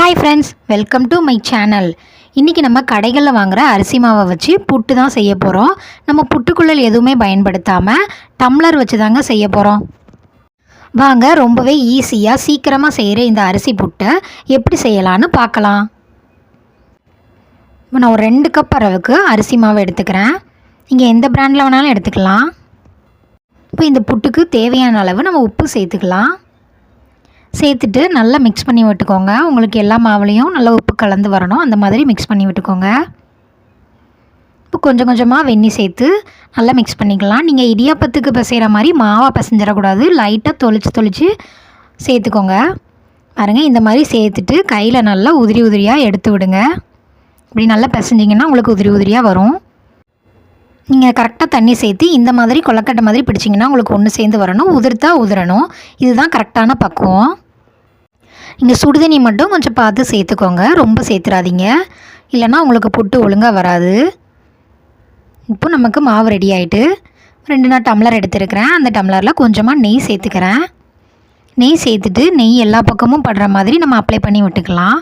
Hi friends, welcome to my channel. இன்றைக்கி நம்ம கடைகளில் வாங்குகிற அரிசி மாவை வச்சு புட்டு தான் செய்ய போகிறோம். நம்ம புட்டுக்குள்ளல் எதுவுமே பயன்படுத்தாமல் டம்ளர் வச்சு தாங்க செய்ய போகிறோம். வாங்க, ரொம்பவே ஈஸியாக சீக்கிரமாக செய்கிற இந்த அரிசி புட்டை எப்படி செய்யலான்னு பார்க்கலாம். இப்போ நான் ஒரு 2 கப் அளவுக்கு அரிசி மாவு எடுத்துக்கிறேன். நீங்கள் எந்த பிராண்டில் வேணாலும் எடுத்துக்கலாம். இப்போ இந்த புட்டுக்கு தேவையான அளவு நம்ம உப்பு சேர்த்துக்கலாம். சேர்த்துட்டு நல்லா மிக்ஸ் பண்ணி விட்டுக்கோங்க. உங்களுக்கு எல்லா மாவுலேயும் நல்லா உப்பு கலந்து வரணும், அந்த மாதிரி மிக்ஸ் பண்ணி விட்டுக்கோங்க. இப்போ கொஞ்சம் கொஞ்சமாக வெந்நீர் சேர்த்து நல்லா மிக்ஸ் பண்ணிக்கலாம். நீங்கள் இடியாப்பத்துக்கு பிசைகிற மாதிரி மாவாக பிசைஞ்சிடக்கூடாது, லைட்டாக தொளிச்சு சேர்த்துக்கோங்க. பாருங்கள், இந்த மாதிரி சேர்த்துட்டு கையில் நல்லா உதிரி உதிரியாக எடுத்து விடுங்க. இப்படி நல்லா பிசைஞ்சிங்கன்னா உங்களுக்கு உதிரி உதிரியாக வரும். நீங்கள் கரெக்டாக தண்ணி சேர்த்து இந்த மாதிரி கொலக்கட்டை மாதிரி பிடிச்சிங்கன்னா உங்களுக்கு ஒன்று சேர்ந்து வரணும், உதிரணும். இதுதான் கரெக்டான பக்குவம். நீங்கள் சுடுதண்ணி மட்டும் கொஞ்சம் பார்த்து சேர்த்துக்கோங்க, ரொம்ப சேர்த்துறாதீங்க, இல்லைன்னா உங்களுக்கு புட்டு ஒழுங்காக வராது. இப்போ நமக்கு மாவு ரெடி ஆகிட்டு 2 டம்ளர் எடுத்துருக்கிறேன். அந்த டம்ளரில் கொஞ்சமாக நெய் சேர்த்துக்கிறேன். நெய் சேர்த்துட்டு நெய் எல்லா பக்கமும் படுற மாதிரி நம்ம அப்ளை பண்ணி விட்டுக்கலாம்.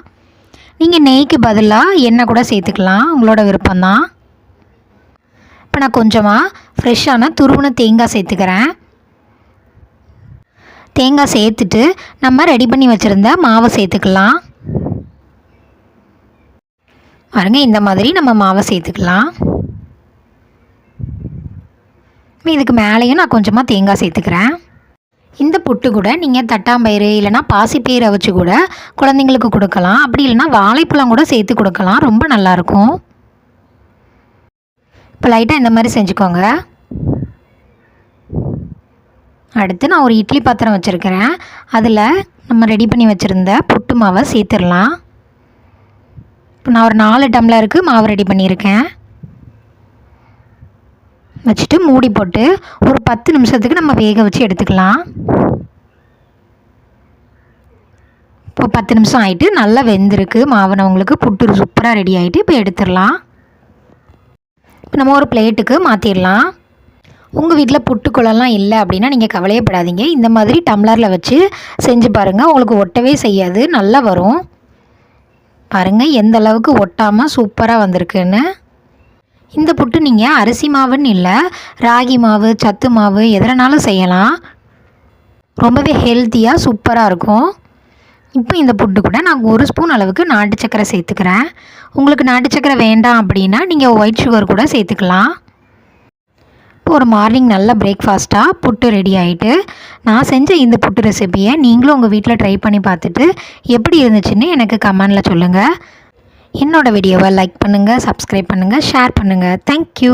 நீங்கள் நெய்க்கு பதிலாக எண்ணெய் கூட சேர்த்துக்கலாம், உங்களோட விருப்பம்தான். இப்போ நான் கொஞ்சமாக ஃப்ரெஷ்ஷான துருவின தேங்காய் சேர்த்துக்கிறேன். தேங்காய் சேர்த்துட்டு நம்ம ரெடி பண்ணி வச்சுருந்த மாவை சேர்த்துக்கலாம். பாருங்க, இந்த மாதிரி நம்ம மாவை சேர்த்துக்கலாம். இதுக்கு மேலேயும் நான் கொஞ்சமாக தேங்காய் சேர்த்துக்கிறேன். இந்த புட்டு கூட நீங்கள் தட்டாம்பயிறு இல்லைனா பாசிப்பயிரை வச்சு கூட குழந்தைங்களுக்கு கொடுக்கலாம். அப்படி இல்லைனா வாழைப்பழம் கூட சேர்த்து கொடுக்கலாம், ரொம்ப நல்லாயிருக்கும். இப்போ லைட்டாக இந்த மாதிரி செஞ்சுக்கோங்க. அடுத்து நான் ஒரு இட்லி பாத்திரம் வச்சுருக்கிறேன். அதில் நம்ம ரெடி பண்ணி வச்சுருந்த புட்டு மாவை சேர்த்துடலாம். இப்போ நான் ஒரு 4 டம்ளருக்கு மாவு ரெடி பண்ணியிருக்கேன். வச்சுட்டு மூடி போட்டு ஒரு 10 நிமிஷத்துக்கு நம்ம வேக வச்சு எடுத்துக்கலாம். இப்போ 10 நிமிஷம் ஆகிட்டு நல்லா வெந்திருக்கு மாவு. உங்களுக்கு புட்டு சூப்பராக ரெடி ஆகிட்டு இப்போ எடுத்துடலாம். இப்போ நம்ம ஒரு பிளேட்டுக்கு மாற்றிடலாம். உங்கள் வீட்டில் புட்டுக்குழல்லாம் இல்லை அப்படின்னா நீங்கள் கவலையப்படாதீங்க. இந்த மாதிரி டம்ளரில் வச்சு செஞ்சு பாருங்கள், உங்களுக்கு ஒட்டவே செய்யாது, நல்லா வரும். பாருங்கள் எந்த அளவுக்கு ஒட்டாமல் சூப்பராக வந்திருக்குன்னு. இந்த புட்டு நீங்கள் அரிசி மாவுன்னு இல்லை, ராகி மாவு, சத்து மாவு எதுனாலும் செய்யலாம். ரொம்பவே ஹெல்த்தியாக சூப்பராக இருக்கும். இப்போ இந்த புட்டு கூட நான் 1 ஸ்பூன் அளவுக்கு நாட்டு சக்கரை சேர்த்துக்கிறேன். உங்களுக்கு நாட்டு சக்கரை வேண்டாம் அப்படின்னா நீங்கள் ஒயிட் சுகர் கூட சேர்த்துக்கலாம். இப்போ ஒரு மார்னிங் நல்ல பிரேக்ஃபாஸ்ட்டாக புட்டு ரெடி ஆகிட்டு, நான் செஞ்ச இந்த புட்டு ரெசிபியை நீங்களும் உங்கள் வீட்டில் ட்ரை பண்ணி பார்த்துட்டு எப்படி இருந்துச்சுன்னு எனக்கு கமெண்டில் சொல்லுங்கள். என்னோடய வீடியோவை லைக் பண்ணுங்கள், சப்ஸ்கிரைப் பண்ணுங்கள், ஷேர் பண்ணுங்கள். தேங்க்யூ.